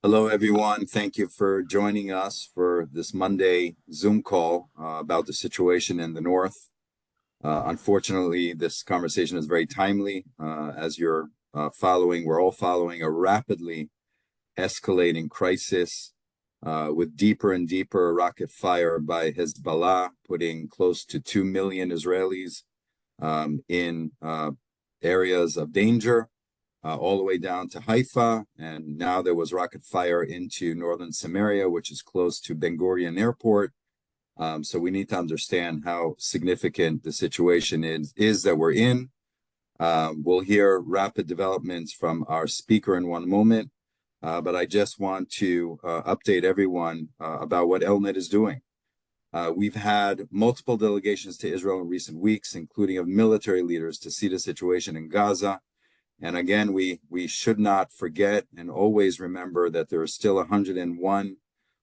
Hello, everyone. Thank you for joining us for this Monday Zoom call about the situation in the north. Unfortunately, this conversation is very timely as you're we're all following a rapidly escalating crisis with deeper and deeper rocket fire by Hezbollah, putting close to 2 million Israelis in areas of danger. All the way down to Haifa, and now there was rocket fire into northern Samaria, which is close to Ben Gurion Airport. So we need to understand how significant the situation is that we're in. We'll hear rapid developments from our speaker in one moment, but I just want to update everyone about what ELNET is doing. We've had multiple delegations to Israel in recent weeks, including of military leaders, to see the situation in Gaza. And again, we should not forget and always remember that there are still 101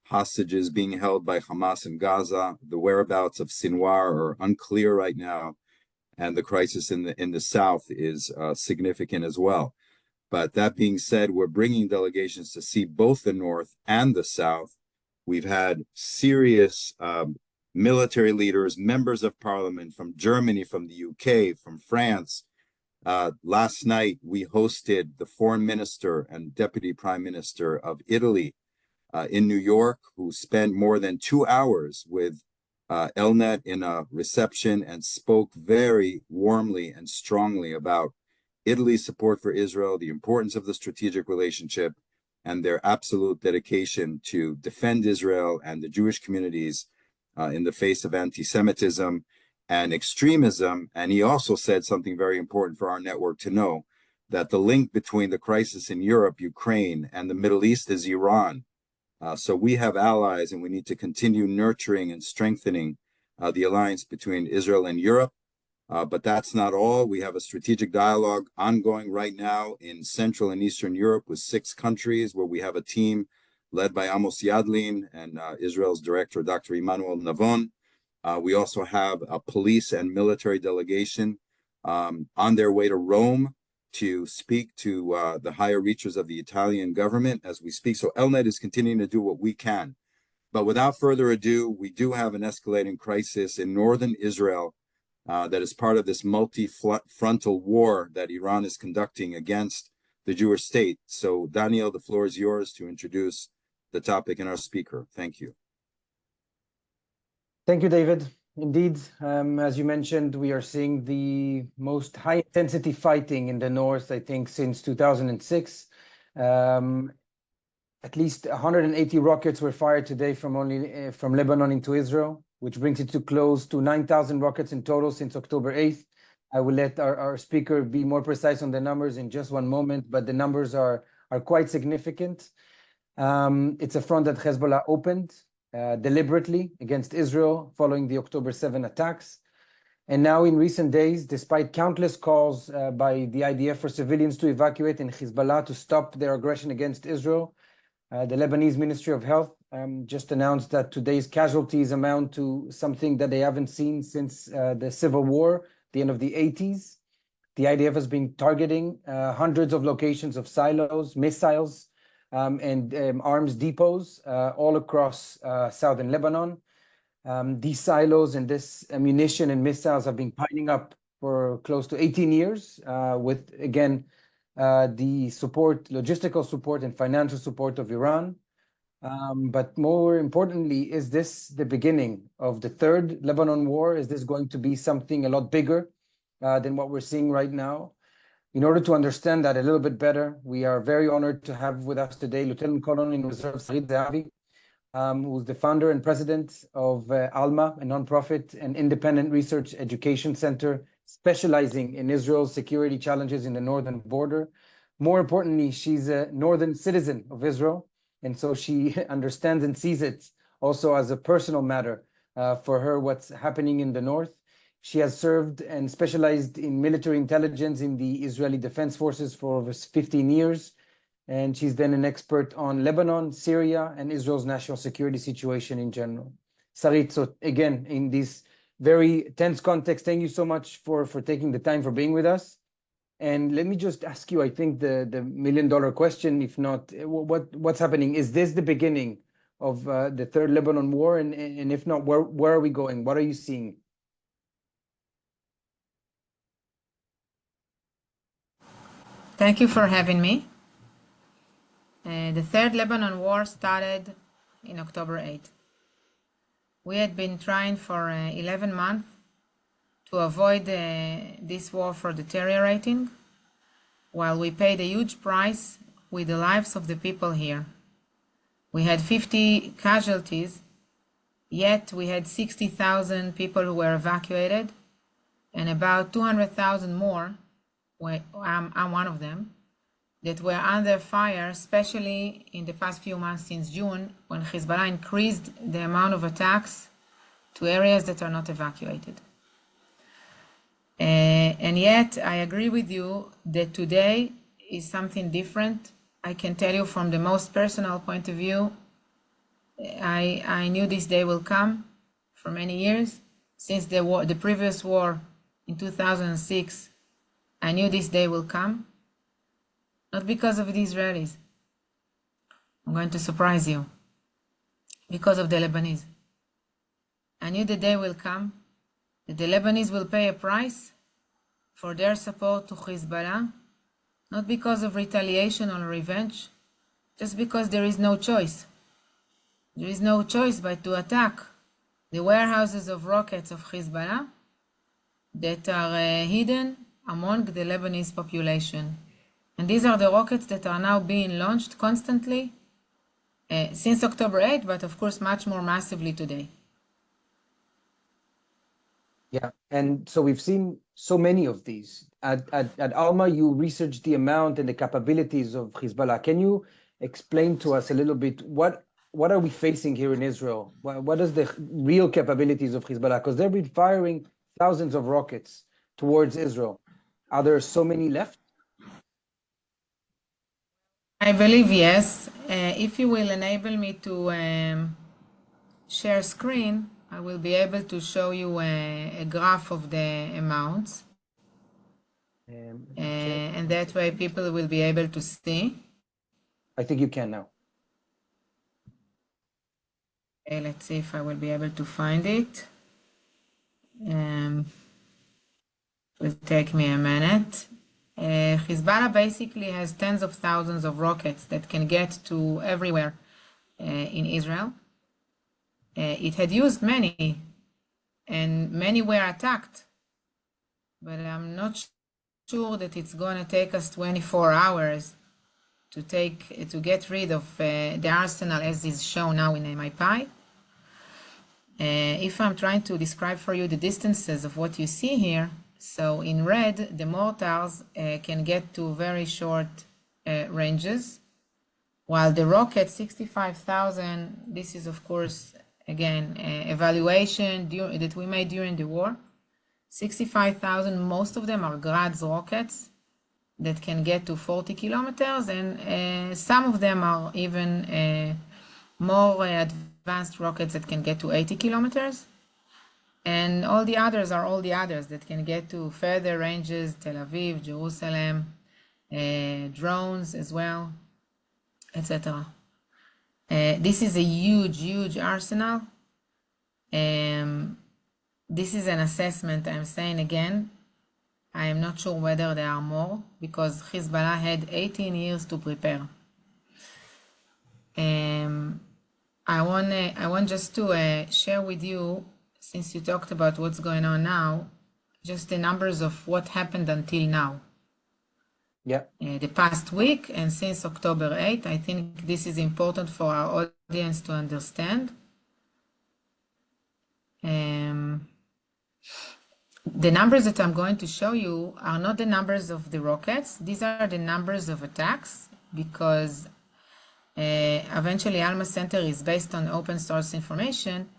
hostages being held by Hamas in Gaza. The whereabouts of Sinwar are unclear right now, and the crisis in the south is significant as well. But that being said, we're bringing delegations to see both the north and the south. We've had serious military leaders, members of parliament from Germany, from the UK, from France. Last night, we hosted the foreign minister and deputy prime minister of Italy in New York, who spent more than 2 hours with ELNET in a reception and spoke very warmly and strongly about Italy's support for Israel, the importance of the strategic relationship, and their absolute dedication to defend Israel and the Jewish communities in the face of anti-Semitism and extremism. And he also said something very important for our network to know, that the link between the crisis in Europe, Ukraine, and the Middle East is Iran. So we have allies, and we need to continue nurturing and strengthening the alliance between Israel and Europe. But that's not all. We have a strategic dialogue ongoing right now in Central and Eastern Europe with 6 countries, where we have a team led by Amos Yadlin and Israel's director, Dr. Emmanuel Navon. We also have a police and military delegation on their way to Rome to speak to the higher reaches of the Italian government as we speak. So ELNET is continuing to do what we can. But without further ado, we do have an escalating crisis in northern Israel that is part of this multi-frontal war that Iran is conducting against the Jewish state. So Daniel, the floor is yours to introduce the topic and our speaker. Thank you. Thank you, David. Indeed, as you mentioned, we are seeing the most high-intensity fighting in the north, I think, since 2006. At least 180 rockets were fired today from Lebanon into Israel, which brings it to close to 9,000 rockets in total since October 8th. I will let our speaker be more precise on the numbers in just one moment, but the numbers are quite significant. It's a front that Hezbollah opened deliberately against Israel following the October 7 attacks. And now in recent days, despite countless calls by the IDF for civilians to evacuate and Hezbollah to stop their aggression against Israel, the Lebanese Ministry of Health just announced that today's casualties amount to something that they haven't seen since the civil war, the end of the 80s. The IDF has been targeting hundreds of locations of silos, missiles, and arms depots all across southern Lebanon. These silos and this ammunition and missiles have been piling up for close to 18 years with, again, the support, logistical support and financial support of Iran. But more importantly, is this the beginning of the third Lebanon war? Is this going to be something a lot bigger than what we're seeing right now? In order to understand that a little bit better, we are very honored to have with us today Lieutenant Colonel in Reserve Sarit Zehavi, who's the founder and president of ALMA, a nonprofit and independent research education center specializing in Israel's security challenges in the northern border. More importantly, she's a northern citizen of Israel, and so she understands and sees it also as a personal matter for her what's happening in the north. She has served and specialized in military intelligence in the Israeli Defense Forces for over 15 years. And she's then an expert on Lebanon, Syria, and Israel's national security situation in general. Sarit, so again, in this very tense context, thank you so much for taking the time for being with us. And let me just ask you, I think the million-dollar question, if not, what's happening? Is this the beginning of the Third Lebanon War? And if not, where are we going? What are you seeing? Thank you for having me. The Third Lebanon War started in October 8. We had been trying for 11 months to avoid this war from deteriorating, while we paid a huge price with the lives of the people here. We had 50 casualties, yet we had 60,000 people who were evacuated, and about 200,000 more, I'm one of them, that were under fire, especially in the past few months since June, when Hezbollah increased the amount of attacks to areas that are not evacuated. And yet, I agree with you that today is something different. I can tell you from the most personal point of view, I knew this day will come for many years. Since the previous war in 2006, I knew this day will come. Not because of the Israelis. I'm going to surprise you. Because of the Lebanese. I knew the day will come that the Lebanese will pay a price for their support to Hezbollah, not because of retaliation or revenge, just because there is no choice. There is no choice but to attack the warehouses of rockets of Hezbollah that are hidden among the Lebanese population. And these are the rockets that are now being launched constantly since October 8, but of course much more massively today. Yeah, and so we've seen so many of these. At Alma, you researched the amount and the capabilities of Hezbollah. Can you explain to us a little bit what are we facing here in Israel? What is the real capabilities of Hezbollah? Because they've been firing thousands of rockets towards Israel. Are there so many left? I believe yes. If you will enable me to share screen, I will be able to show you a graph of the amounts. And that way people will be able to see. I think you can now. Okay, let's see if I will be able to find it. It will take me a minute. Hezbollah basically has tens of thousands of rockets that can get to everywhere in Israel. It had used many, and many were attacked, but I'm not sure that it's going to take us 24 hours to get rid of the arsenal as is shown now in my pie. If I'm trying to describe for you the distances of what you see here, so in red, the mortars can get to very short ranges, while the rocket 65,000, this is of course, again, evaluation that we made during the war. 65,000, most of them are Grad's rockets that can get to 40 kilometers, and some of them are even more advanced rockets that can get to 80 kilometers. And all the others are all the others that can get to further ranges, Tel Aviv, Jerusalem, drones as well, etc. This is a huge, huge arsenal. This is an assessment, I'm saying again. I am not sure whether there are more, because Hezbollah had 18 years to prepare. I want just to share with you, since you talked about what's going on now, just the numbers of what happened until now. Yeah. The past week and since October 8, I think this is important for our audience to understand. The numbers that I'm going to show you are not the numbers of the rockets. These are the numbers of attacks, because eventually Alma Center is based on open source information,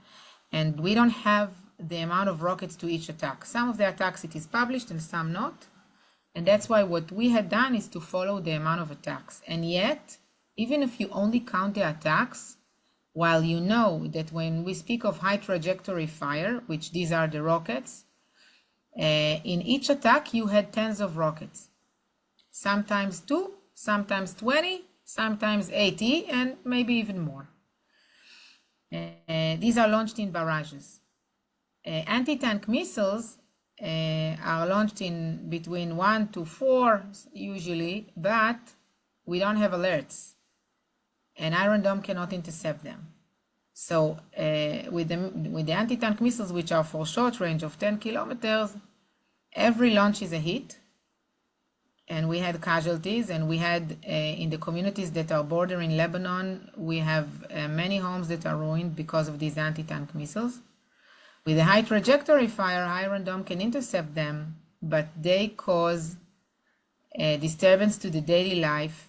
and we don't have the amount of rockets to each attack. Some of the attacks it is published and some not. And that's why what we had done is to follow the amount of attacks. And yet, even if you only count the attacks, while you know that when we speak of high trajectory fire, which these are the rockets, in each attack you had tens of rockets. sometimes 2, sometimes 20, sometimes 80, and maybe even more. These are launched in barrages. Anti-tank missiles are launched in between 1 to 4 usually, but we don't have alerts, and Iron Dome cannot intercept them. So with the anti-tank missiles, which are for short range of 10 kilometers, every launch is a hit. And we had casualties, and we had in the communities that are bordering Lebanon, we have many homes that are ruined because of these anti-tank missiles. With a high trajectory fire, Iron Dome can intercept them, but they cause disturbance to the daily life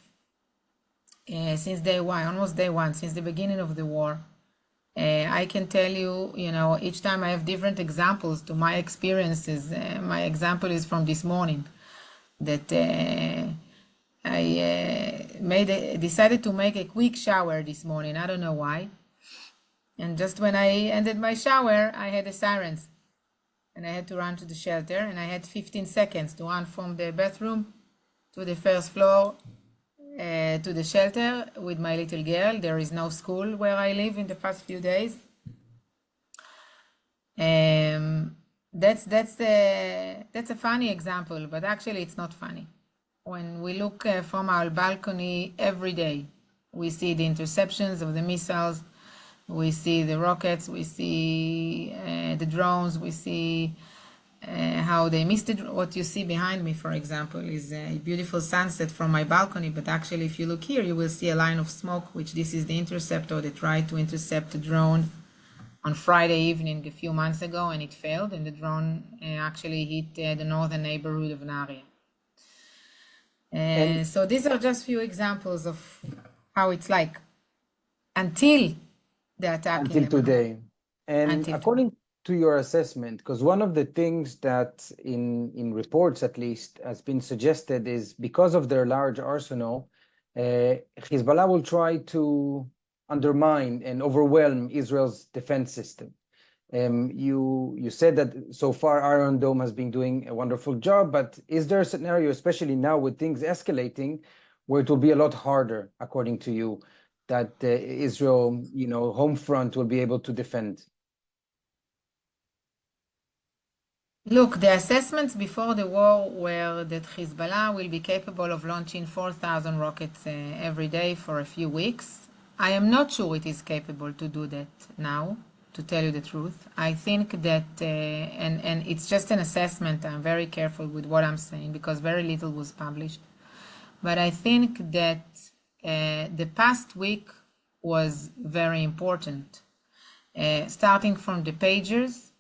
since day one, almost day one, since the beginning of the war. I can tell you, each time I have different examples to my experiences. My example is from this morning, that I decided to make a quick shower this morning. I don't know why. And just when I ended my shower, I had the sirens. And I had to run to the shelter, and I had 15 seconds to run from the bathroom to the first floor to the shelter with my little girl. There is no school where I live in the past few days. That's a funny example, but actually it's not funny. When we look from our balcony every day, we see the interceptions of the missiles, we see the rockets, we see the drones, we see how they missed it. What you see behind me, for example, is a beautiful sunset from my balcony, but actually if you look here, you will see a line of smoke, which this is the interceptor that tried to intercept a drone on Friday evening a few months ago, and it failed, and the drone actually hit the northern neighborhood of Nahariya. So these are just few examples of how it's like until the attack until in Lebanon. today. And Until according to your assessment, because one of the things that in reports at least has been suggested is because of their large arsenal, Hezbollah will try to undermine and overwhelm Israel's defense system. You said that so far Iron Dome has been doing a wonderful job, but is there a scenario, especially now with things escalating, where it will be a lot harder, according to you, that Israel, home front will be able to defend? Look, the assessments before the war were that Hezbollah will be capable of launching 4,000 rockets every day for a few weeks. I am not sure it is capable to do that now, to tell you the truth. I think that, and it's just an assessment, I'm very careful with what I'm saying because very little was published. But I think that the past week was very important, starting from the pagers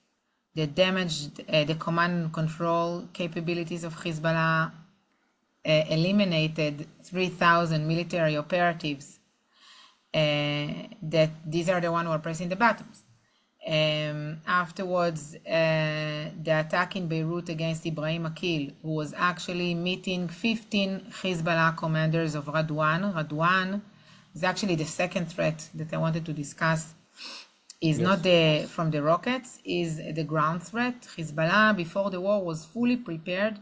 that damaged the command and control capabilities of Hezbollah, eliminated 3,000 military operatives, that these are the ones who are pressing the buttons. Afterwards, the attack in Beirut against Ibrahim Akil, who was actually meeting 15 Hezbollah commanders of Radwan. Radwan is actually the second threat that I wanted to discuss. Is not from the rockets, is the ground threat. Hezbollah, before the war, was fully prepared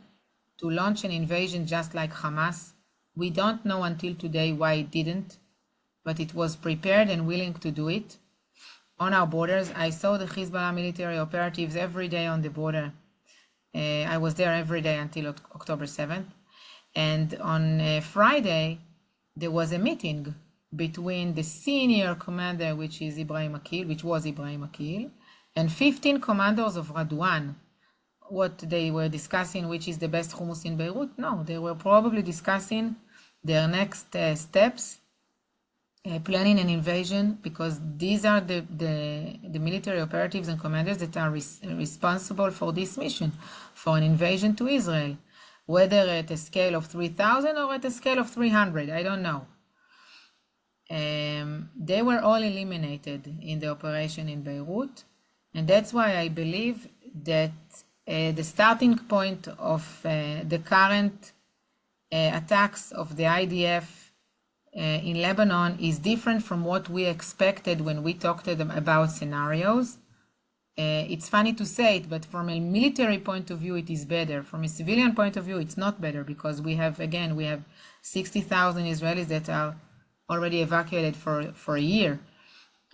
to launch an invasion just like Hamas. We don't know until today why it didn't, but it was prepared and willing to do it. On our borders, I saw the Hezbollah military operatives every day on the border. I was there every day until October 7th. And on Friday, there was a meeting between the senior commander, which was Ibrahim Akil, and 15 commanders of Radwan. What they were discussing, which is the best hummus in Beirut? No, they were probably discussing their next steps, planning an invasion, because these are the military operatives and commanders that are responsible for this mission, for an invasion to Israel, whether at a scale of 3,000 or at a scale of 300, I don't know. They were all eliminated in the operation in Beirut, and that's why I believe that the starting point of the current attacks of the IDF in Lebanon is different from what we expected when we talked about scenarios. It's funny to say it, but from a military point of view, it is better. From a civilian point of view, it's not better because we have 60,000 Israelis that are already evacuated for a year.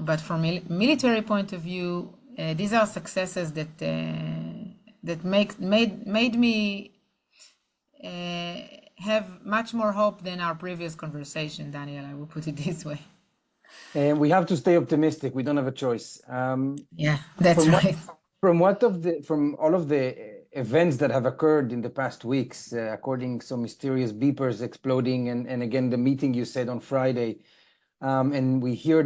But from a military point of view, these are successes that made me have much more hope than our previous conversation, Daniel. I will put it this way. And we have to stay optimistic. We don't have a choice. Yeah, that's from right. From all of the events that have occurred in the past weeks, according some mysterious beepers exploding, and again the meeting you said on Friday, and we hear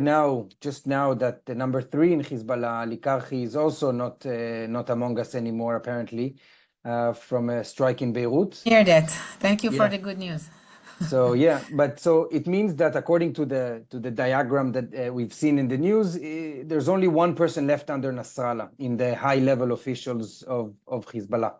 just now that the number 3 in Hezbollah, Ali Karhi, is also not among us anymore apparently, from a strike in Beirut. Hear that. Thank you for Yeah. the good news. So yeah, so it means that according to the diagram that we've seen in the news, there's only one person left under Nasrallah in the high-level officials of Hezbollah.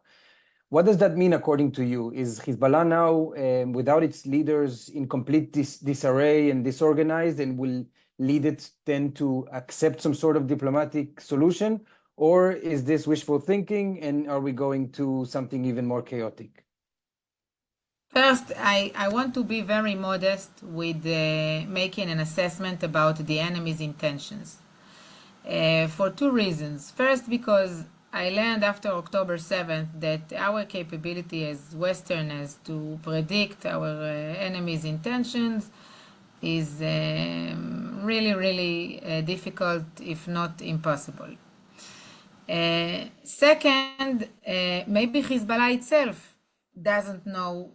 What does that mean according to you? Is Hezbollah now without its leaders in complete disarray and disorganized, and will lead it then to accept some sort of diplomatic solution? Or is this wishful thinking, and are we going to something even more chaotic? First, I want to be very modest with making an assessment about the enemy's intentions. For 2 reasons. First, because I learned after October 7th that our capability as Westerners to predict our enemy's intentions is really, really difficult, if not impossible. Second, maybe Hezbollah itself doesn't know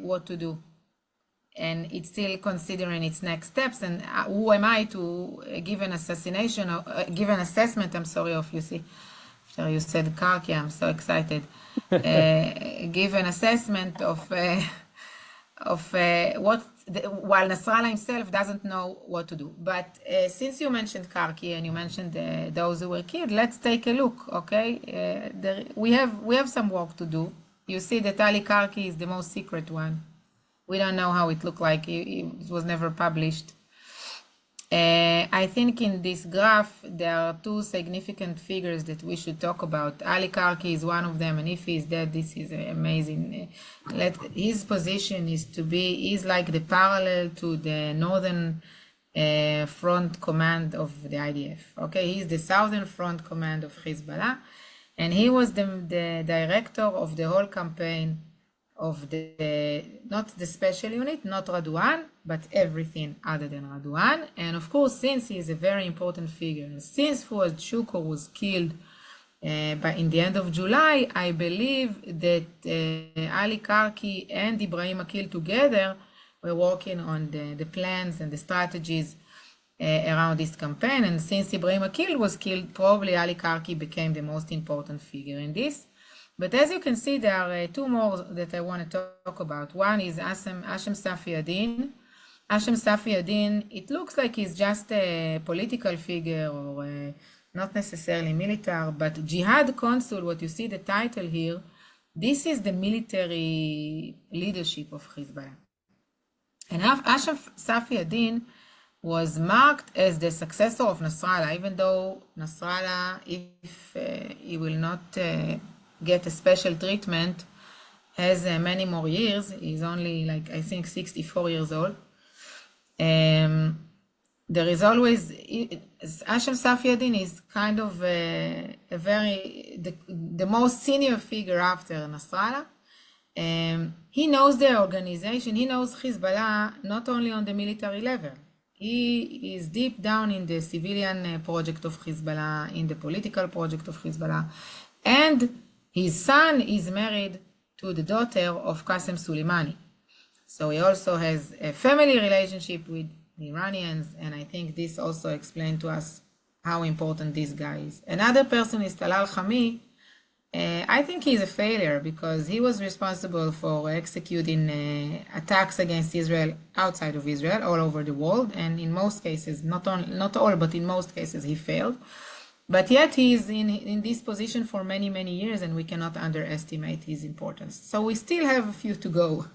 what to do, and it's still considering its next steps. And who am I to give an assessment? I'm sorry, of you see, after you said Karki, I'm so excited. Give an assessment of what, while Nasrallah himself doesn't know what to do. But since you mentioned Karki and you mentioned those who were killed, let's take a look, okay? We have some work to do. You see that Ali Karki is the most secret one. We don't know how it looked like. It was never published. I think in this graph, there are 2 significant figures that we should talk about. Ali Karki is one of them, and if he's dead, this is amazing. His position is like the parallel to the northern front command of the IDF. Okay, he's the southern front command of Hezbollah, and he was the director of the whole campaign of not the special unit, not Radwan, but everything other than Radwan. And of course, since he is a very important figure, and since Fuad Shukr was killed in the end of July, I believe that Ali Karki and Ibrahim Akil together were working on the plans and the strategies around this campaign. And since Ibrahim Akil was killed, probably Ali Karki became the most important figure in this. But as you can see, there are 2 more that I want to talk about. One is Hashem Safi Adin. Hashem Safi Adin, it looks like he's just a political figure or not necessarily military, but Jihad Consul, what you see the title here, this is the military leadership of Hezbollah. And Hashem Safi Adin was marked as the successor of Nasrallah, even though Nasrallah, if he will not get a special treatment, has many more years. He's only like, I think, 64 years old. There is always, Hashem Safi Adin is kind of the most senior figure after Nasrallah. He knows the organization, he knows Hezbollah not only on the military level. He is deep down in the civilian project of Hezbollah, in the political project of Hezbollah. And his son is married to the daughter of Qasem Soleimani. So he also has a family relationship with the Iranians, and I think this also explained to us how important this guy is. Another person is Talal Khami. I think he's a failure because he was responsible for executing attacks against Israel outside of Israel, all over the world, and in most cases, not all, but in most cases he failed. But yet he is in this position for many, many years, and we cannot underestimate his importance. So we still have a few to go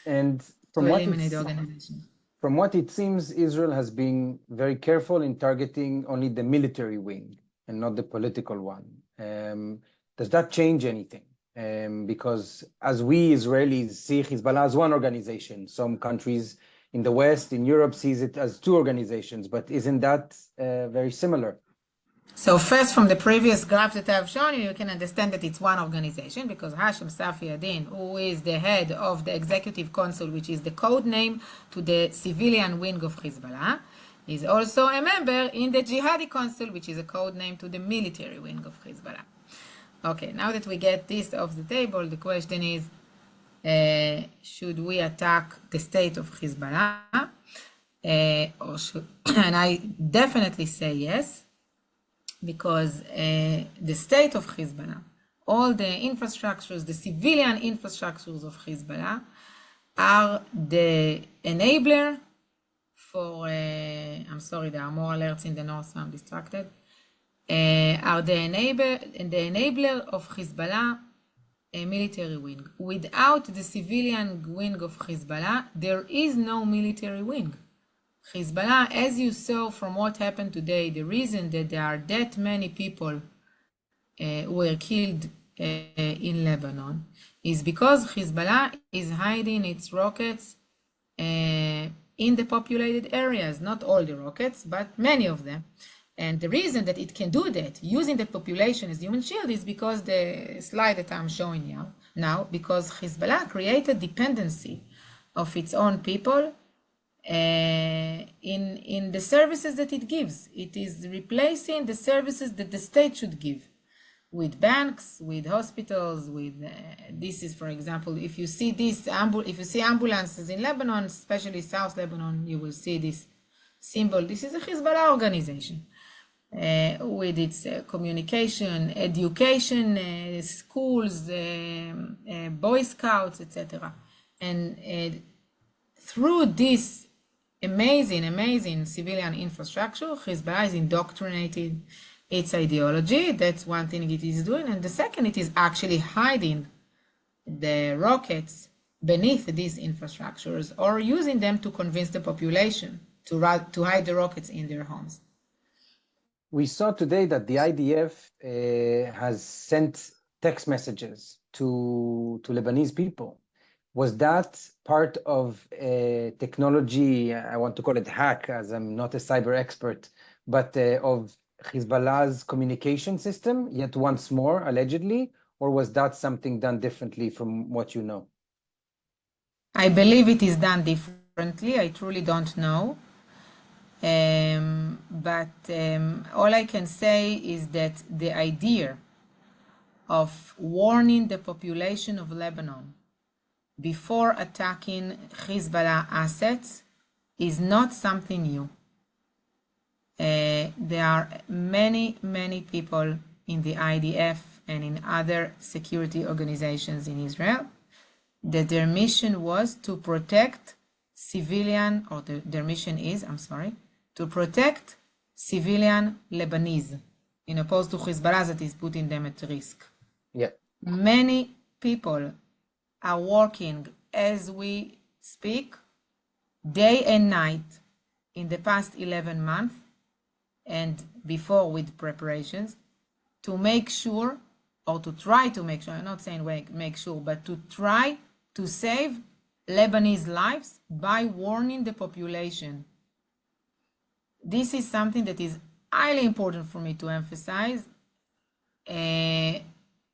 And to eliminate the organization. From what it seems, Israel has been very careful in targeting only the military wing and not the political one. Does that change anything? Because as we Israelis see Hezbollah as one organization, some countries in the West, in Europe, sees it as two organizations, but isn't that very similar? So first, from the previous graph that I've shown you, you can understand that it's one organization because Hashem Safi Adin, who is the head of the executive council, which is the code name to the civilian wing of Hezbollah, is also a member in the Jihadi Council, which is a code name to the military wing of Hezbollah. Okay, now that we get this off the table, the question is, should we attack the state of Hezbollah? And I definitely say yes, because the state of Hezbollah, all the infrastructures, the civilian infrastructures of Hezbollah are the enabler for, I'm sorry, there are more alerts in the north, so I'm distracted, are the enabler of Hezbollah military wing. Without the civilian wing of Hezbollah, there is no military wing. Hezbollah, as you saw from what happened today, the reason that there are that many people were killed in Lebanon is because Hezbollah is hiding its rockets in the populated areas, not all the rockets, but many of them. And the reason that it can do that, using the population as human shield, is because the slide that I'm showing you now, because Hezbollah created dependency of its own people in the services that it gives. It is replacing the services that the state should give, with banks, with hospitals, with this is, for example, if you see this if you see ambulances in Lebanon, especially South Lebanon, you will see this symbol. This is a Hezbollah organization with its communication, education, schools, Boy Scouts, etc. And through this amazing civilian infrastructure, Hezbollah is indoctrinating its ideology. That's one thing it is doing. And the second, it is actually hiding the rockets beneath these infrastructures or using them to convince the population to hide the rockets in their homes. We saw today that the IDF has sent text messages to Lebanese people. Was that part of a technology, I want to call it hack, as I'm not a cyber expert, but of Hezbollah's communication system, yet once more, allegedly, or was that something done differently from what you know? I believe it is done differently. I truly don't know. But all I can say is that the idea of warning the population of Lebanon before attacking Hezbollah assets is not something new. There are many people in the IDF and in other security organizations in Israel that their mission was to protect civilian, or their mission is, I'm sorry, to protect civilian Lebanese, in opposed to Hezbollah that is putting them at risk. Yeah. Many people are working as we speak, day and night, in the past 11 months, and before with preparations, to make sure, or to try to make sure, I'm not saying make sure, but to try to save Lebanese lives by warning the population. This is something that is highly important for me to emphasize,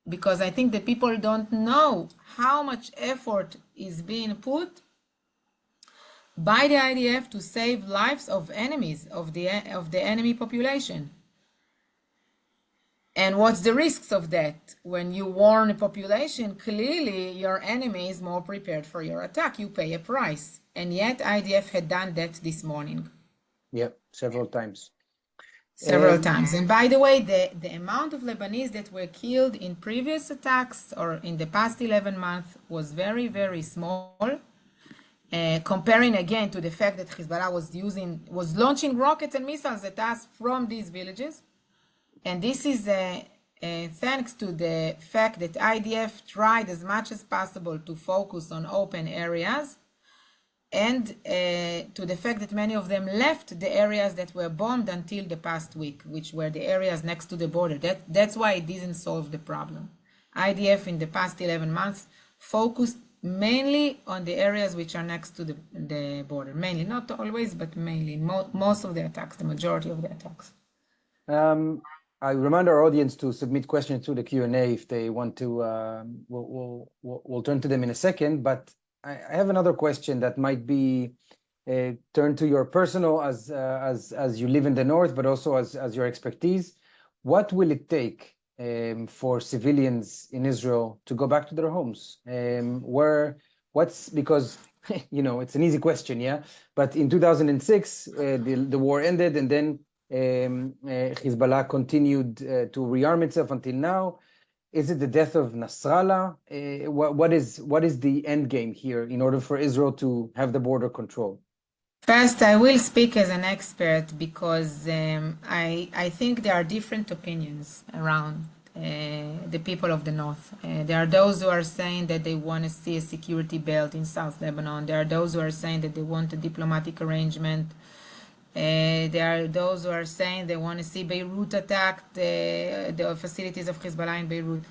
because I think that people don't know how much effort is being put by the IDF to save lives of enemies, of the enemy population. And what's the risks of that? When you warn a population, clearly your enemy is more prepared for your attack. You pay a price. And yet IDF had done that this morning. Yeah, several times. Several times. And by the way, the amount of Lebanese that were killed in previous attacks or in the past 11 months was very, very small. Comparing again to the fact that Hezbollah was launching rockets and missiles at us from these villages. And this is thanks to the fact that IDF tried as much as possible to focus on open areas and to the fact that many of them left the areas that were bombed until the past week, which were the areas next to the border. That's why it didn't solve the problem. IDF in the past 11 months focused mainly on the areas which are next to the border. Mainly, not always, but mainly. Most of the attacks, the majority of the attacks. I remind our audience to submit questions through the Q&A if they want to. We'll turn to them in a second, but I have another question that might be turned to your personal as you live in the north, but also as your expertise. What will it take for civilians in Israel to go back to their homes? Because it's an easy question, yeah. But in 2006, the war ended, and then Hezbollah continued to rearm itself until now. Is it the death of Nasrallah? What is the end game here in order for Israel to have the border control? First, I will speak as an expert because I think there are different opinions around the people of the North. There are those who are saying that they want to see a security belt in South Lebanon. There are those who are saying that they want a diplomatic arrangement. There are those who are saying they want to see Beirut attacked, the facilities of Hezbollah in Beirut.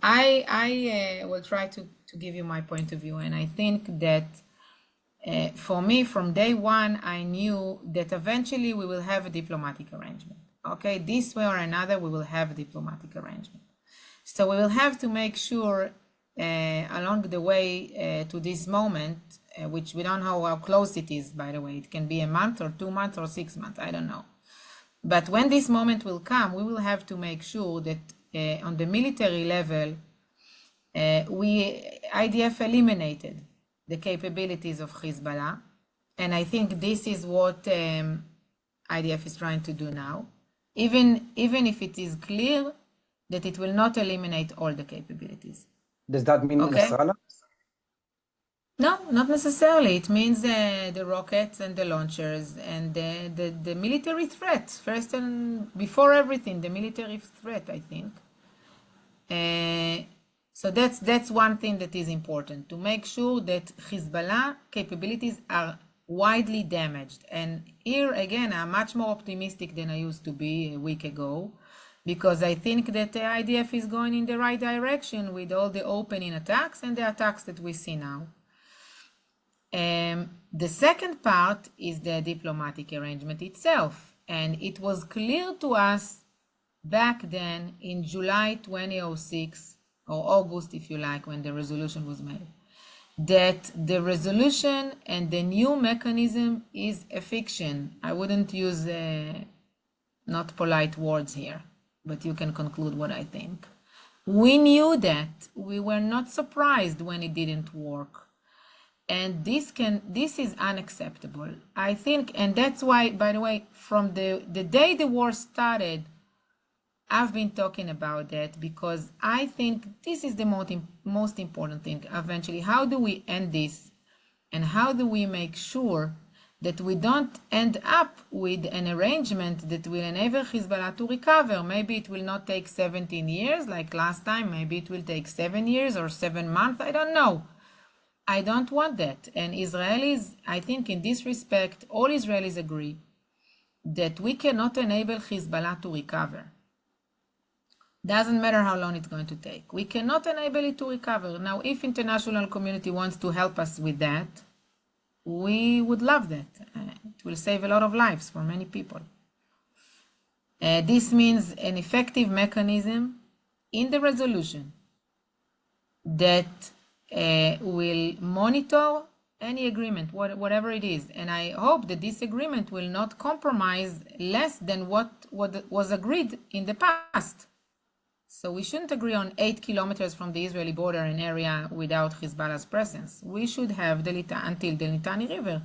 I will try to give you my point of view, and I think that for me, from day one, I knew that eventually we will have a diplomatic arrangement. Okay, this way or another, we will have a diplomatic arrangement. So we will have to make sure along the way to this moment, which we don't know how close it is, by the way. It can be a month or 2 months or 6 months, I don't know. But when this moment will come, we will have to make sure that on the military level, IDF eliminated the capabilities of Hezbollah. And I think this is what IDF is trying to do now, even if it is clear that it will not eliminate all the capabilities. Does that mean Nasrallah? No, not necessarily. It means the rockets and the launchers and the military threat. First and before everything, the military threat, I think. So that's one thing that is important, to make sure that Hezbollah capabilities are widely damaged. And here, again, I'm much more optimistic than I used to be a week ago, because I think that the IDF is going in the right direction with all the opening attacks and the attacks that we see now. The second part is the diplomatic arrangement itself. And it was clear to us back then in July 2006, or August, if you like, when the resolution was made, that the resolution and the new mechanism is a fiction. I wouldn't use not polite words here, but you can conclude what I think. We knew that. We were not surprised when it didn't work. And this is unacceptable, I think. And that's why, by the way, from the day the war started, I've been talking about that, because I think this is the most important thing eventually. How do we end this? And how do we make sure that we don't end up with an arrangement that will enable Hezbollah to recover? Maybe it will not take 17 years like last time. Maybe it will take 7 years or 7 months. I don't know. I don't want that. And Israelis, I think in this respect, all Israelis agree that we cannot enable Hezbollah to recover. Doesn't matter how long it's going to take. We cannot enable it to recover. Now, if international community wants to help us with that, we would love that. It will save a lot of lives for many people. This means an effective mechanism in the resolution that will monitor any agreement, whatever it is. And I hope that this agreement will not compromise less than what was agreed in the past. So we shouldn't agree on 8 kilometers from the Israeli border, an area without Hezbollah's presence. We should have until the Litani River.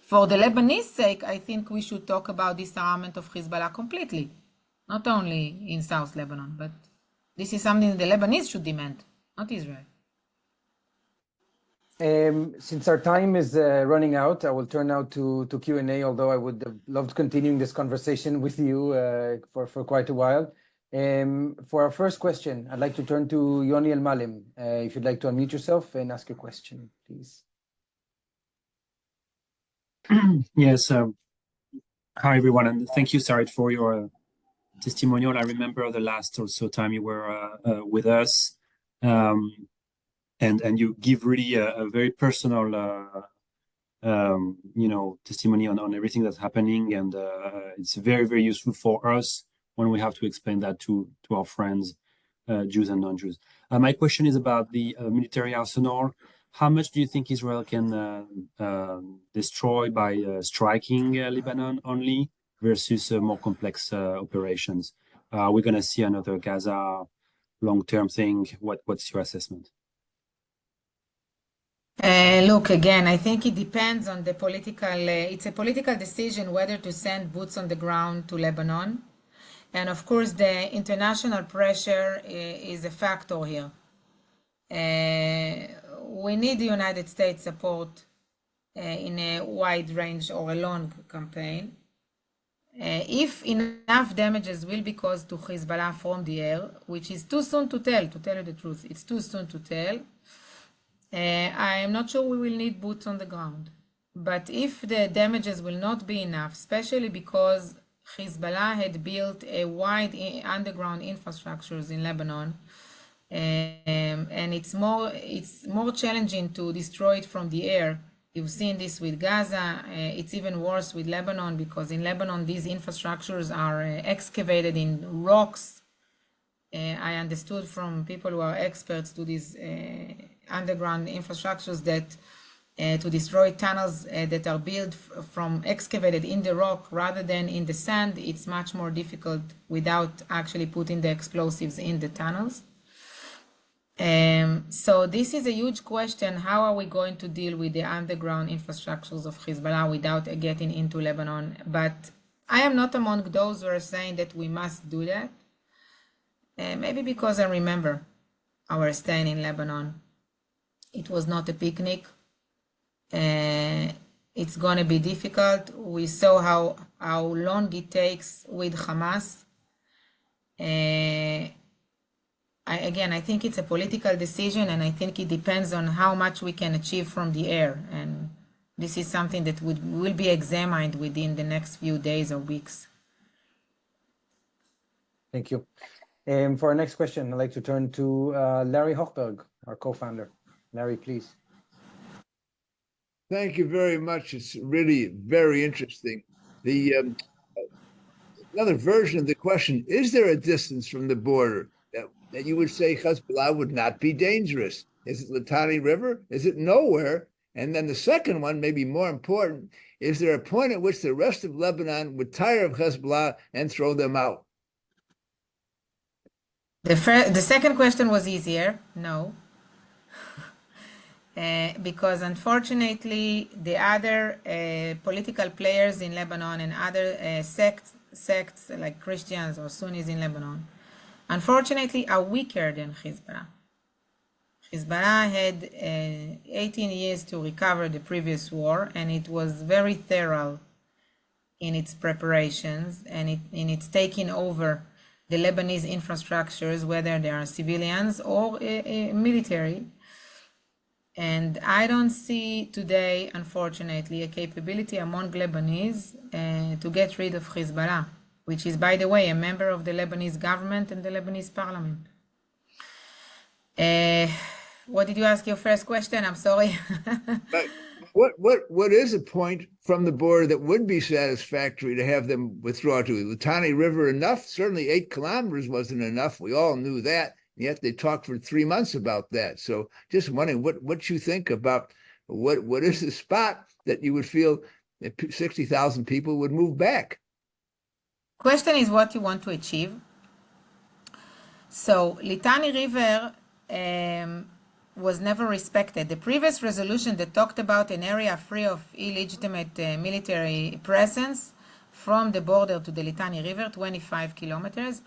For the Lebanese sake, I think we should talk about disarmament of Hezbollah completely, not only in South Lebanon, but this is something the Lebanese should demand, not Israel. Since our time is running out, I will turn now to Q&A, although I would have loved continuing this conversation with you for quite a while. For our first question, I'd like to turn to Yoni El-Malem. If you'd like to unmute yourself and ask your question, please. Yes. Hi, everyone, and thank you, Sarit, for your testimonial. I remember the last also time you were with us, and you give really a very personal, testimony on everything that's happening, and it's very, very useful for us when we have to explain that to our friends, Jews and non-Jews. My question is about the military arsenal. How much do you think Israel can destroy by striking Lebanon only versus more complex operations? We're going to see another Gaza long-term thing. What's your assessment? Look, again, I think it depends on the political, it's a political decision whether to send boots on the ground to Lebanon. And of course, the international pressure is a factor here. We need the United States support in a wide range or a long campaign. If enough damages will be caused to Hezbollah from the air, which is too soon to tell you the truth, it's too soon to tell. I am not sure we will need boots on the ground. But if the damages will not be enough, especially because Hezbollah had built a wide underground infrastructures in Lebanon, and it's more challenging to destroy it from the air. You've seen this with Gaza. It's even worse with Lebanon, because in Lebanon these infrastructures are excavated in rocks. I understood from people who are experts to these underground infrastructures that to destroy tunnels that are built from excavated in the rock rather than in the sand, it's much more difficult without actually putting the explosives in the tunnels. So this is a huge question. How are we going to deal with the underground infrastructures of Hezbollah without getting into Lebanon? But I am not among those who are saying that we must do that. Maybe because I remember our staying in Lebanon. It was not a picnic. It's going to be difficult. We saw how long it takes with Hamas. I think it's a political decision, and I think it depends on how much we can achieve from the air. And this is something that will be examined within the next few days or weeks. Thank you. For our next question, I'd like to turn to Larry Hochberg, our co-founder. Larry, please. Thank you very much. It's really very interesting. Another version of the question, is there a distance from the border that you would say Hezbollah would not be dangerous? Is it Litani River? Is it nowhere? And then the second one, maybe more important, is there a point at which the rest of Lebanon would tire of Hezbollah and throw them out? The second question was easier. No. Because unfortunately, the other political players in Lebanon and other sects like Christians or Sunnis in Lebanon, unfortunately, are weaker than Hezbollah. Hezbollah had 18 years to recover the previous war, and it was very thorough in its preparations and in its taking over the Lebanese infrastructures, whether they are civilians or military. And I don't see today, unfortunately, a capability among Lebanese to get rid of Hezbollah, which is, by the way, a member of the Lebanese government and the Lebanese parliament. What did you ask your first question? I'm sorry. What is a point from the border that would be satisfactory to have them withdraw to? The Litani River enough? Certainly 8 kilometers wasn't enough. We all knew that. Yet they talked for 3 months about that. So just wondering what you think about what is the spot that you would feel that 60,000 people would move back? Question is what you want to achieve. So Litani River was never respected. The previous resolution that talked about an area free of illegitimate military presence from the border to the Litani River, 25 kilometers,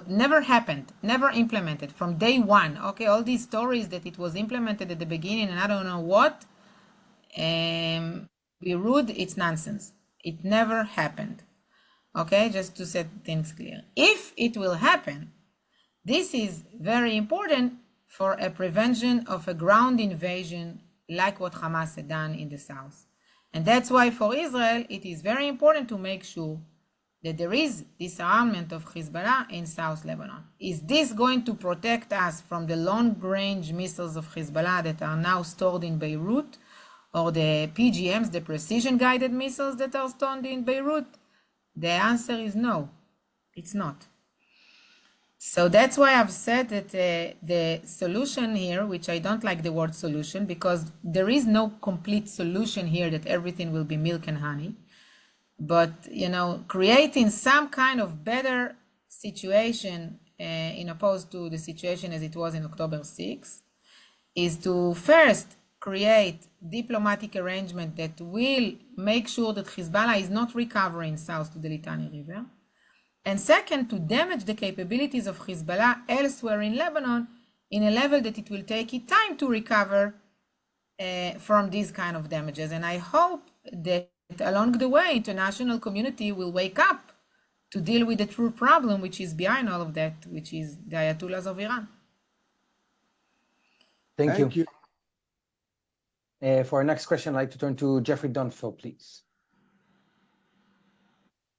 never happened, never implemented from day one. Okay, all these stories that it was implemented at the beginning and I don't know what, be rude, it's nonsense. It never happened. Okay, just to set things clear. If it will happen, this is very important for a prevention of a ground invasion like what Hamas had done in the south. And that's why for Israel, it is very important to make sure that there is disarmament of Hezbollah in South Lebanon. Is this going to protect us from the long-range missiles of Hezbollah that are now stored in Beirut, or the PGMs, the precision-guided missiles that are stored in Beirut? The answer is no, it's not. So that's why I've said that the solution here, which I don't like the word solution, because there is no complete solution here that everything will be milk and honey. But, you know, creating some kind of better situation in opposed to the situation as it was in October 6th is to first create diplomatic arrangement that will make sure that Hezbollah is not recovering south to the Litani River. And second, to damage the capabilities of Hezbollah elsewhere in Lebanon in a level that it will take it time to recover from these kind of damages. And I hope that along the way, international community will wake up to deal with the true problem, which is behind all of that, which is the Ayatollahs of Iran. Thank you. For our next question, I'd like to turn to Jeffrey Dunfell, please.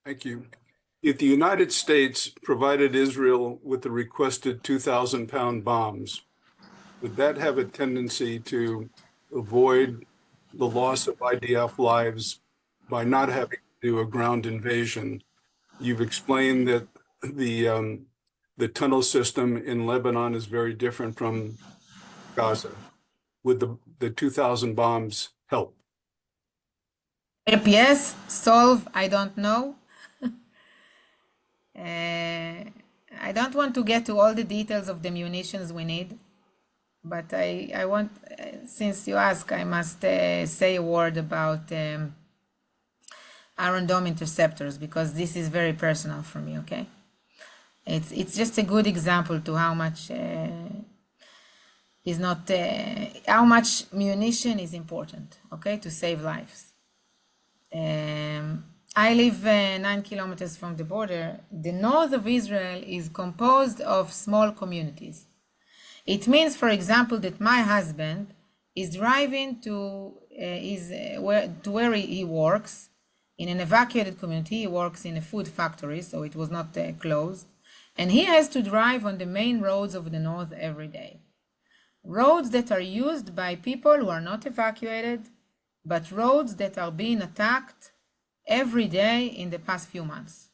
Thank you. If the United States provided Israel with the requested 2,000-pound bombs, would that have a tendency to avoid the loss of IDF lives by not having to do a ground invasion? You've explained that the tunnel system in Lebanon is very different from Gaza. Would the 2,000 bombs help? Yes, solve, I don't know. I don't want to get to all the details of the munitions we need, but I want, since you ask, I must say a word about Iron Dome interceptors, because this is very personal for me, okay? It's just a good example to how much is not, how much munition is important, okay, to save lives. I live 9 kilometers from the border. The north of Israel is composed of small communities. It means, for example, that my husband is driving to where he works in an evacuated community. He works in a food factory, so it was not closed. And he has to drive on the main roads of the north every day. Roads that are used by people who are not evacuated, but roads that are being attacked every day in the past few months.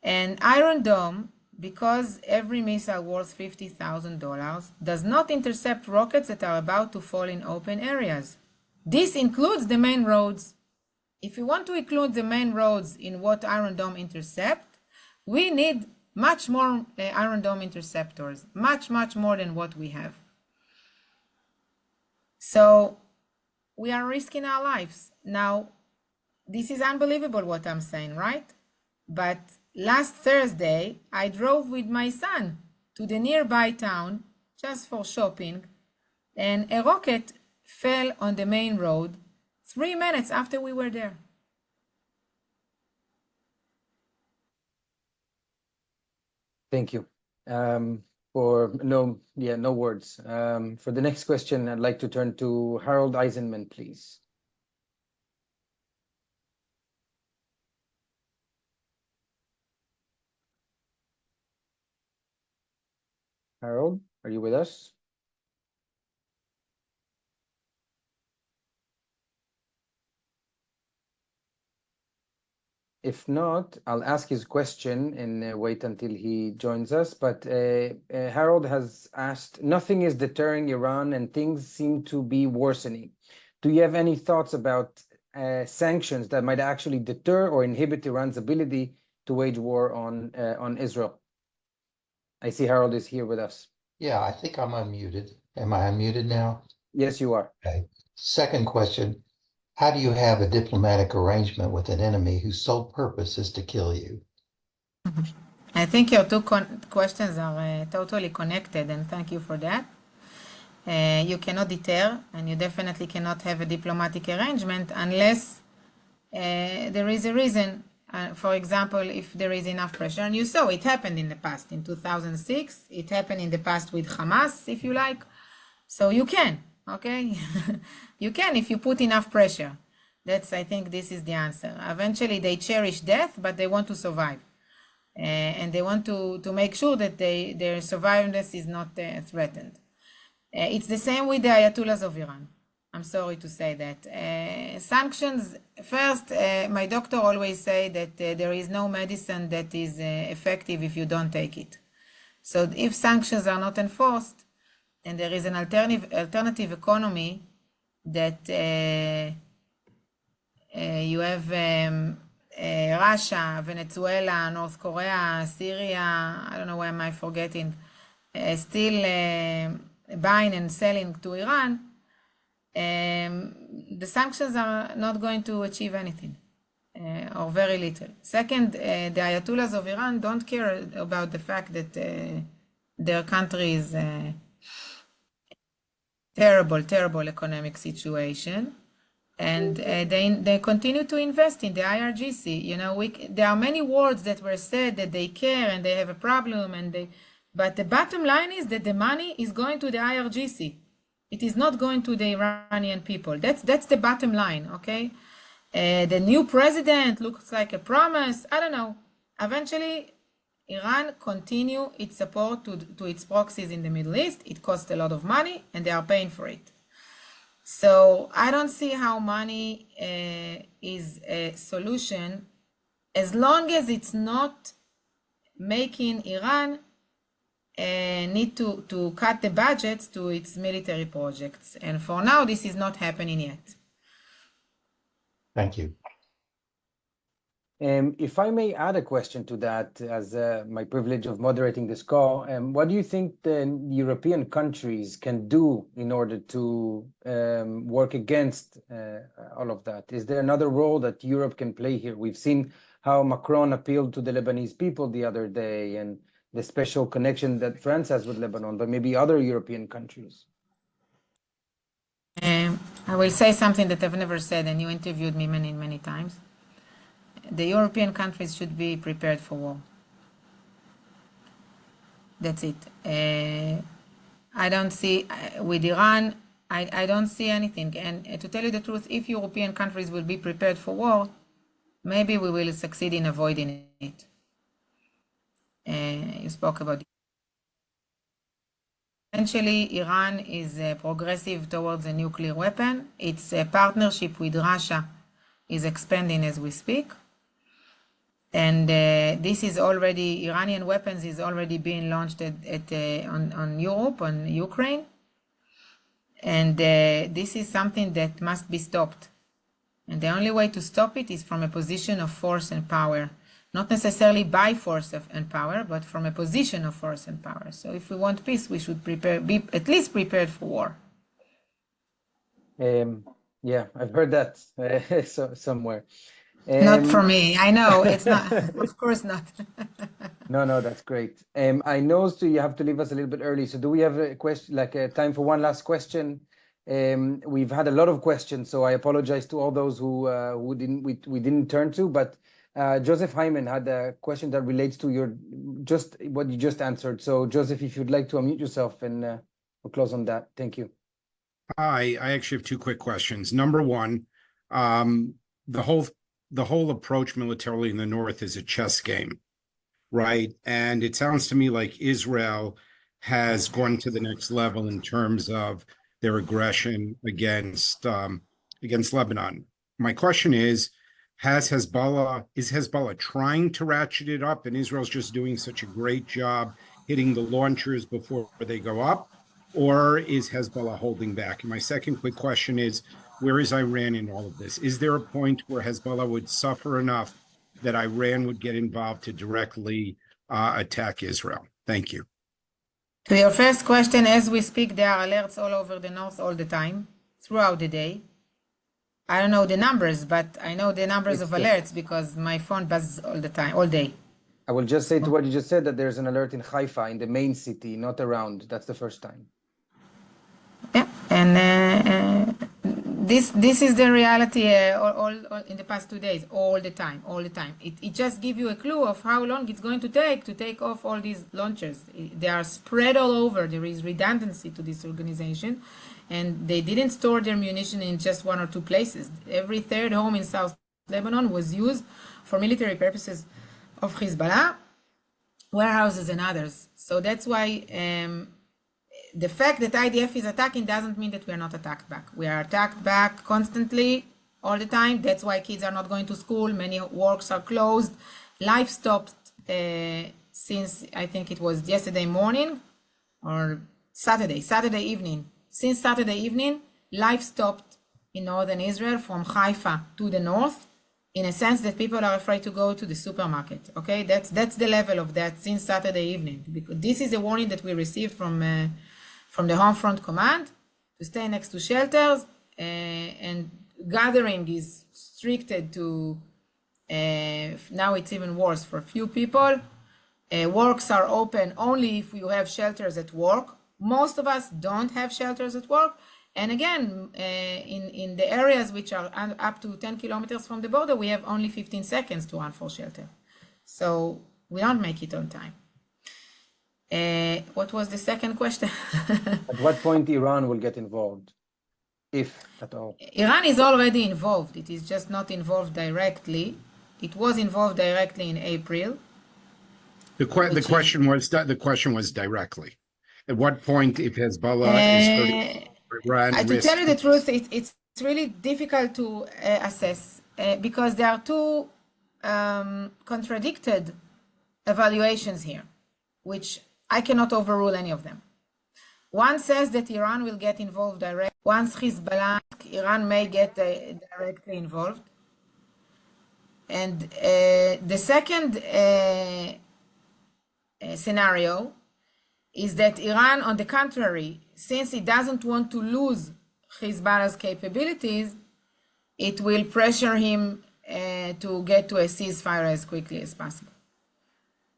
And Iron Dome, because every missile worth $50,000, does not intercept rockets that are about to fall in open areas. This includes the main roads. If you want to include the main roads in what Iron Dome intercept, we need much more Iron Dome interceptors, much more than what we have. So we are risking our lives. Now, this is unbelievable what I'm saying, right? But last Thursday, I drove with my son to the nearby town just for shopping, and a rocket fell on the main road 3 minutes after we were there. Thank you. No words. For the next question, I'd like to turn to Harold Eisenman, please. Harold, are you with us? If not, I'll ask his question and wait until he joins us. But Harold has asked, nothing is deterring Iran and things seem to be worsening. Do you have any thoughts about sanctions that might actually deter or inhibit Iran's ability to wage war on Israel? I see Harold is here with us. Yeah, I think I'm unmuted. Am I unmuted now? Yes, you are. Okay. Second question. How do you have a diplomatic arrangement with an enemy whose sole purpose is to kill you? I think your two questions are totally connected, and thank you for that. You cannot deter, and you definitely cannot have a diplomatic arrangement unless there is a reason. For example, if there is enough pressure, and you saw it happened in the past, in 2006, it happened in the past with Hamas, if you like. So you can. okay? You can if you put enough pressure. I think this is the answer. Eventually, they cherish death, but they want to survive. And they want to make sure that their survivance is not threatened. It's the same with the Ayatollahs of Iran. I'm sorry to say that. Sanctions, first, my doctor always say that there is no medicine that is effective if you don't take it. So if sanctions are not enforced, and there is an alternative economy that you have Russia, Venezuela, North Korea, Syria, I don't know why am I forgetting, still buying and selling to Iran, the sanctions are not going to achieve anything, or very little. Second, the Ayatollahs of Iran don't care about the fact that their country is terrible economic situation. And they continue to invest in the IRGC. You know, there are many words that were said that they care and they have a problem, but the bottom line is that the money is going to the IRGC. It is not going to the Iranian people. That's the bottom line, okay? The new president looks like a promise. I don't know. Eventually, Iran continue its support to its proxies in the Middle East. It costs a lot of money, and they are paying for it. So I don't see how money is a solution as long as it's not making Iran need to cut the budgets to its military projects. And for now, this is not happening yet. Thank you. If I may add a question to that, as my privilege of moderating this call, what do you think the European countries can do in order to work against all of that? Is there another role that Europe can play here? We've seen how Macron appealed to the Lebanese people the other day and the special connection that France has with Lebanon, but maybe other European countries. I will say something that I've never said, and you interviewed me many times. The European countries should be prepared for war. That's it. I don't see, with Iran, I don't see anything. And to tell you the truth, if European countries will be prepared for war, maybe we will succeed in avoiding it. You spoke about it. Essentially, Iran is progressive towards a nuclear weapon. Its partnership with Russia is expanding as we speak. And this is already, Iranian weapons is already being launched on Europe, on Ukraine. And this is something that must be stopped. And the only way to stop it is from a position of force and power. Not necessarily by force and power, but from a position of force and power. So if we want peace, we should be at least prepared for war. Yeah, I've heard that somewhere. Not for me. I know it's not. Of course not. No, that's great. I know, so you have to leave us a little bit early. So do we have a question, like a time for one last question? We've had a lot of questions, so I apologize to all those who we didn't turn to. But Joseph Hyman had a question that relates to what you just answered. So Joseph, if you'd like to unmute yourself, and we'll close on that. Thank you. I actually have two quick questions. Number one, the whole approach militarily in the north is a chess game, right? And it sounds to me like Israel has gone to the next level in terms of their aggression against Lebanon. My question is Hezbollah trying to ratchet it up, and Israel's just doing such a great job hitting the launchers before they go up? Or is Hezbollah holding back? And my second quick question is, where is Iran in all of this? Is there a point where Hezbollah would suffer enough that Iran would get involved to directly attack Israel? Thank you. To your first question, as we speak, there are alerts all over the north all the time, throughout the day. I don't know the numbers, but I know the numbers of alerts because my phone buzzes all the time, all day. I will just say to what you just said that there's an alert in Haifa, in the main city, not around. That's the first time. Yeah, and this is the reality all in the past 2 days, all the time. It just gives you a clue of how long it's going to take off all these launchers. They are spread all over. There is redundancy to this organization, and they didn't store their munition in just one or two places. Every third home in South Lebanon was used for military purposes of Hezbollah, warehouses and others. So that's why the fact that IDF is attacking doesn't mean that we are not attacked back. We are attacked back constantly, all the time. That's why kids are not going to school. Many works are closed. Life stopped since I think it was yesterday morning or Saturday evening. Since Saturday evening, life stopped in northern Israel from Haifa to the north, in a sense that people are afraid to go to the supermarket. Okay, that's the level of that since Saturday evening. Because this is a warning that we received from the Home Front Command to stay next to shelters, and gathering is restricted to, now it's even worse for few people. Works are open only if you have shelters at work. Most of us don't have shelters at work. And again, in the areas which are up to 10 kilometers from the border, we have only 15 seconds to run for shelter. So we don't make it on time. What was the second question? At what point Iran will get involved, if at all? Iran is already involved. It is just not involved directly. It was involved directly in April. The question was directly. At what point, if Hezbollah is hurting Iran, To tell you the truth, it's really difficult to assess because there are two contradicted evaluations here, which I cannot overrule any of them. One says that Iran will get involved directly. Once Hezbollah, Iran may get directly involved. And the second scenario is that Iran, on the contrary, since it doesn't want to lose Hezbollah's capabilities, it will pressure him to get to a ceasefire as quickly as possible.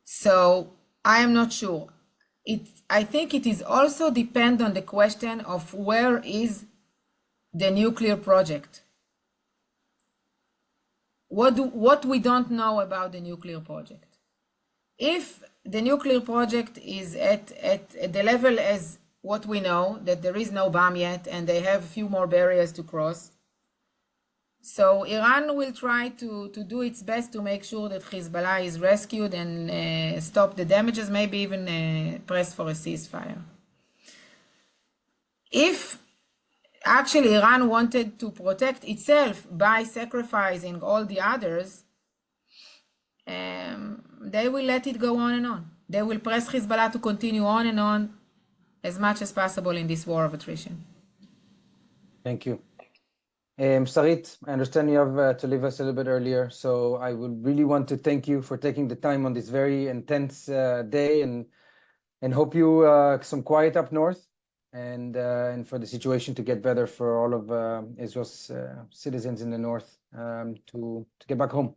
So I am not sure. I think it is also depend on the question of where is the nuclear project. What we don't know about the nuclear project. If the nuclear project is at the level as what we know, that there is no bomb yet and they have a few more barriers to cross, so Iran will try to do its best to make sure that Hezbollah is rescued and stop the damages, maybe even press for a ceasefire. If actually Iran wanted to protect itself by sacrificing all the others, they will let it go on and on. They will press Hezbollah to continue on and on as much as possible in this war of attrition. Thank you. Sarit, I understand you have to leave us a little bit earlier, so I would really want to thank you for taking the time on this very intense day, and hope you some quiet up north, and for the situation to get better for all of Israel's citizens in the north to get back home.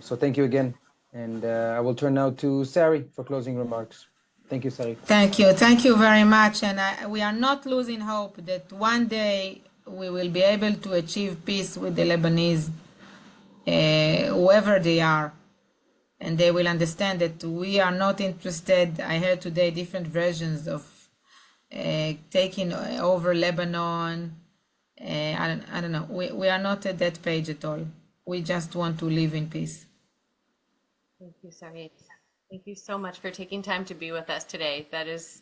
So thank you again, and I will turn now to Sari for closing remarks. Thank you, Sari. Thank you very much, and we are not losing hope that one day we will be able to achieve peace with the Lebanese, whoever they are, and they will understand that we are not interested. I heard today different versions of taking over Lebanon. I don't know. We are not at that page at all. We just want to live in peace. Thank you, Sarit. Thank you so much for taking time to be with us today. That is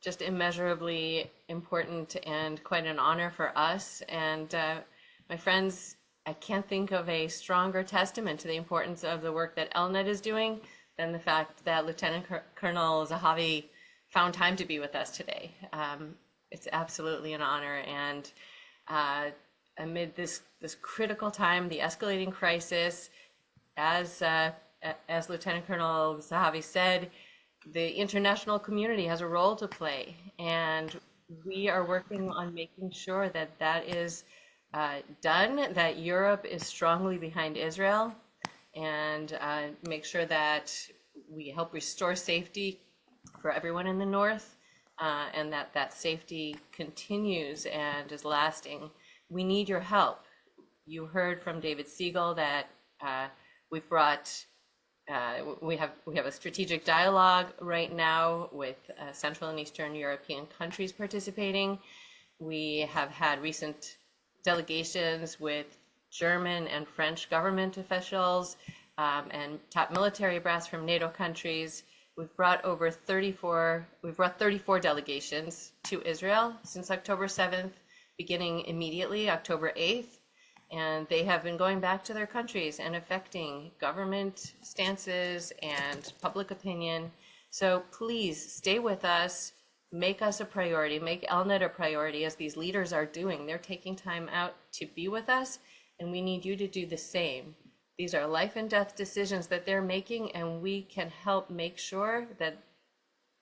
just immeasurably important and quite an honor for us. And my friends, I can't think of a stronger testament to the importance of the work that ELNET is doing than the fact that Lieutenant Colonel Zehavi found time to be with us today. It's absolutely an honor. And amid this critical time, the escalating crisis, as Lieutenant Colonel Zehavi said, the international community has a role to play, and we are working on making sure that that is done, that Europe is strongly behind Israel, and make sure that we help restore safety for everyone in the north, and that safety continues and is lasting. We need your help. You heard from David Siegel that we've brought we have a strategic dialogue right now with Central and Eastern European countries participating. We have had recent delegations with German and French government officials and top military brass from NATO countries. We've brought 34 delegations to Israel since October 7th, beginning immediately October 8th. And they have been going back to their countries and affecting government stances and public opinion. So please stay with us, make us a priority, make ELNET a priority, as these leaders are doing. They're taking time out to be with us, and we need you to do the same. These are life and death decisions that they're making, and we can help make sure that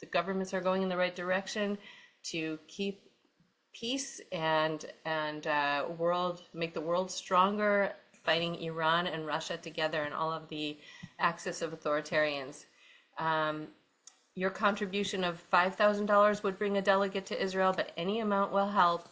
the governments are going in the right direction to keep peace and make the world stronger, fighting Iran and Russia together and all of the axis of authoritarians. Your contribution of $5,000 would bring a delegate to Israel, but any amount will help.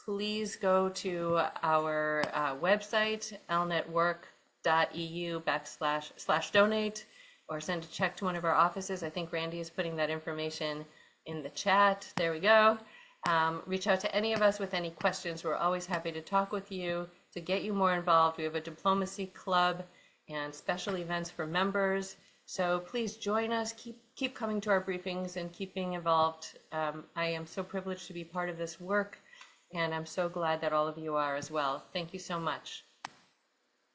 Please go to our website, elnetwork.eu/donate, or send a check to one of our offices. I think Randy is putting that information in the chat. There we go. Reach out to any of us with any questions. We're always happy to talk with you, to get you more involved. We have a diplomacy club and special events for members. So please join us, keep coming to our briefings and keep being involved. I am so privileged to be part of this work, and I'm so glad that all of you are as well. Thank you so much.